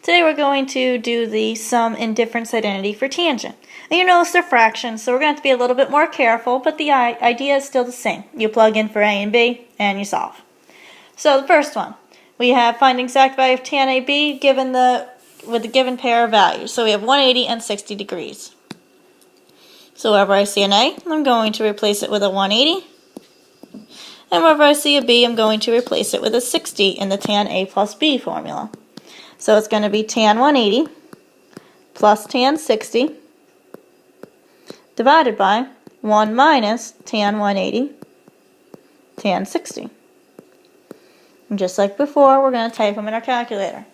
Today we're going to do the sum and difference identity for tangent. And you notice they're fractions, so we're going to have to be a little bit more careful, but the idea is still the same. You plug in for A and B, and you solve. So the first one, we have find the exact value of tan AB given with the given pair of values. So we have 180 and 60 degrees. So wherever I see an A, I'm going to replace it with a 180. And wherever I see a B, I'm going to replace it with a 60 in the tan A plus B formula. So it's going to be tan 180 plus tan 60 divided by 1 minus tan 180 tan 60. And just like before, we're going to type them in our calculator.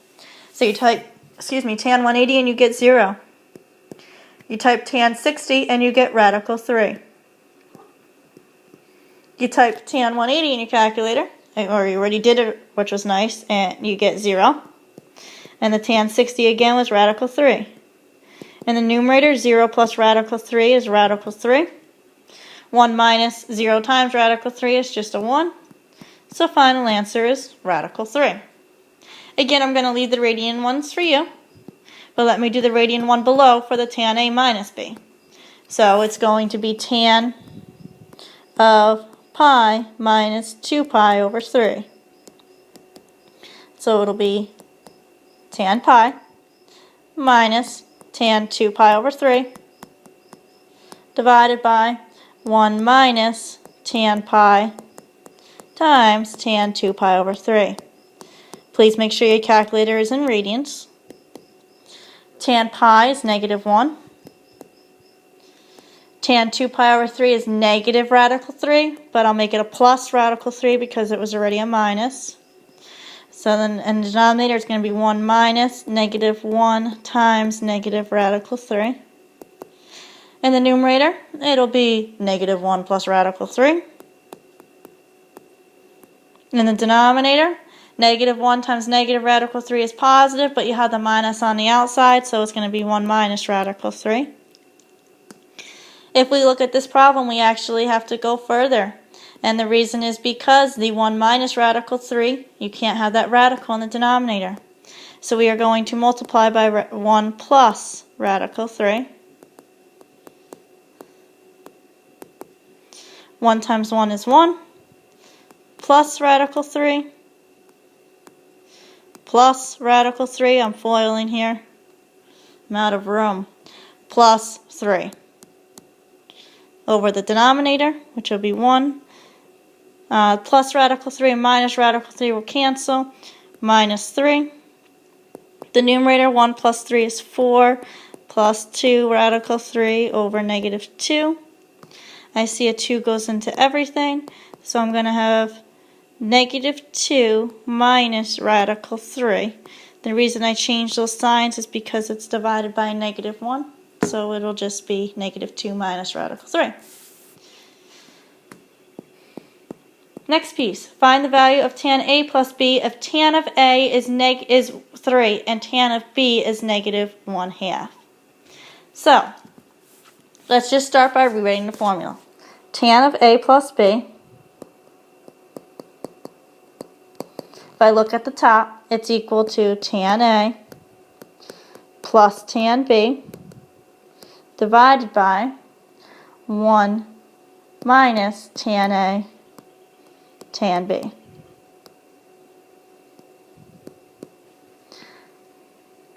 So you type, tan 180 and you get 0. You type tan 60 and you get radical 3. You type tan 180 in your calculator, or you already did it, which was nice, and you get 0. And the tan 60 again was radical 3. In the numerator, 0 plus radical 3 is radical 3. 1 minus 0 times radical 3 is just a 1. So final answer is radical 3. Again, I'm going to leave the radian ones for you, but let me do the radian one below for the tan A minus B. So it's going to be tan of pi minus 2 pi over 3. So it'll be tan pi minus tan 2 pi over 3 divided by 1 minus tan pi times tan 2 pi over 3. Please make sure your calculator is in radians. Tan pi is negative 1. Tan 2 pi over 3 is negative radical 3, but I'll make it a plus radical 3 because it was already a minus. So then in the denominator, it's going to be 1 minus negative 1 times negative radical 3. In the numerator, it'll be negative 1 plus radical 3. In the denominator, negative 1 times negative radical 3 is positive, but you have the minus on the outside, so it's going to be 1 minus radical 3. If we look at this problem, we actually have to go further. And the reason is because the 1 minus radical 3, you can't have that radical in the denominator. So we are going to multiply by 1 plus radical 3. 1 times 1 is 1, plus radical 3, plus radical 3, I'm foiling here, I'm out of room, plus 3. Over the denominator, which will be 1. Plus radical 3 and minus radical 3 will cancel. Minus 3. The numerator, 1 plus 3 is 4. Plus 2 radical 3 over negative 2. I see a 2 goes into everything. So I'm going to have negative 2 minus radical 3. The reason I changed those signs is because it's divided by a negative 1. So it'll just be negative 2 minus radical 3. Next piece. Find the value of tan A plus B if tan of A is 3 and tan of B is negative 1/2. So, let's just start by rewriting the formula. Tan of A plus B. If I look at the top, it's equal to tan A plus tan B divided by 1 minus tan A tan B.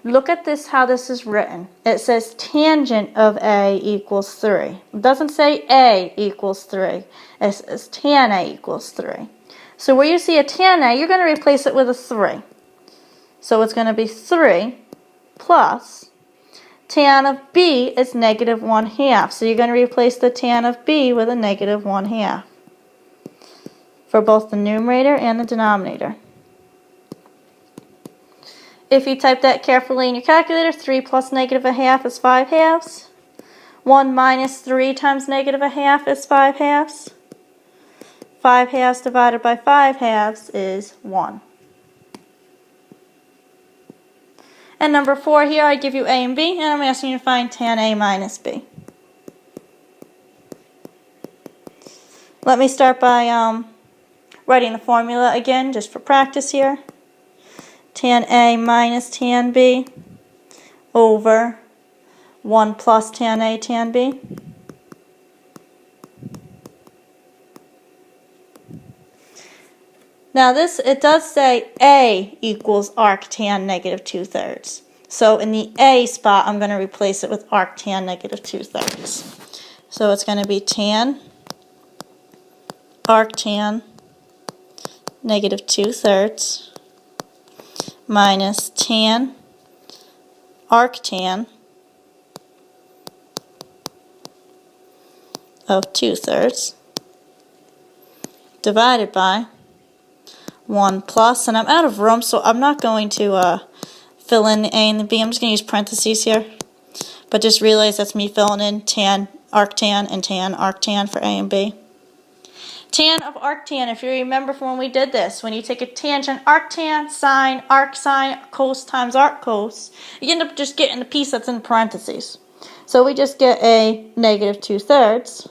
Look at this, how this is written. It says tangent of A equals 3. It doesn't say A equals 3. It says tan A equals 3. So where you see a tan A, you're going to replace it with a 3. So it's going to be 3 plus tan of B is negative 1/2. So you're going to replace the tan of B with a negative 1/2 for both the numerator and the denominator. If you type that carefully in your calculator, 3 plus negative 1/2 is 5/2. 1 minus 3 times negative 1/2 is 5/2. 5/2 divided by 5/2 is 1. And number 4 here, I give you A and B, and I'm asking you to find tan A minus B. Let me start by writing the formula again, just for practice here. tan A minus tan B over 1 plus tan A tan B. Now this, it does say A equals arctan negative 2/3. So in the A spot, I'm going to replace it with arctan negative 2/3. So it's going to be tan arctan negative 2/3 minus tan arctan of 2/3 divided by 1 plus, and I'm out of room, so I'm not going to fill in the A and the B. I'm just going to use parentheses here. But just realize that's me filling in tan arctan and tan arctan for A and B. Tan of arctan, if you remember from when we did this, when you take a tangent, arctan, sine, arc sine, cos times arc cos, you end up just getting the piece that's in parentheses. So we just get a negative 2/3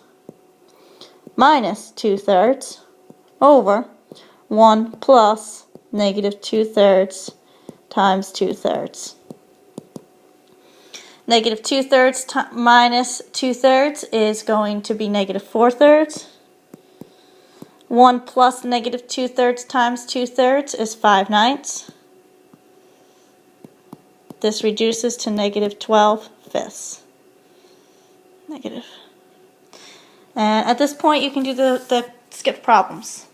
minus 2/3 over 1 plus negative 2/3 times 2/3. Negative 2/3 minus 2/3 is going to be negative 4/3. 1 plus negative 2/3 times 2/3 is 5/9. This reduces to negative 12/5. Negative. And at this point you can do the skip problems.